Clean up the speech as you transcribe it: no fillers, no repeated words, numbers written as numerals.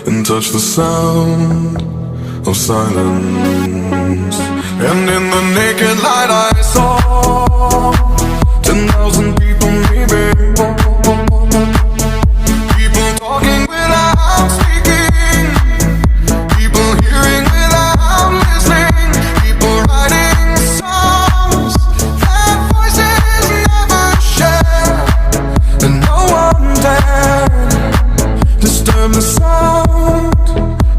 and touch the sound of silence. And in the naked light I saw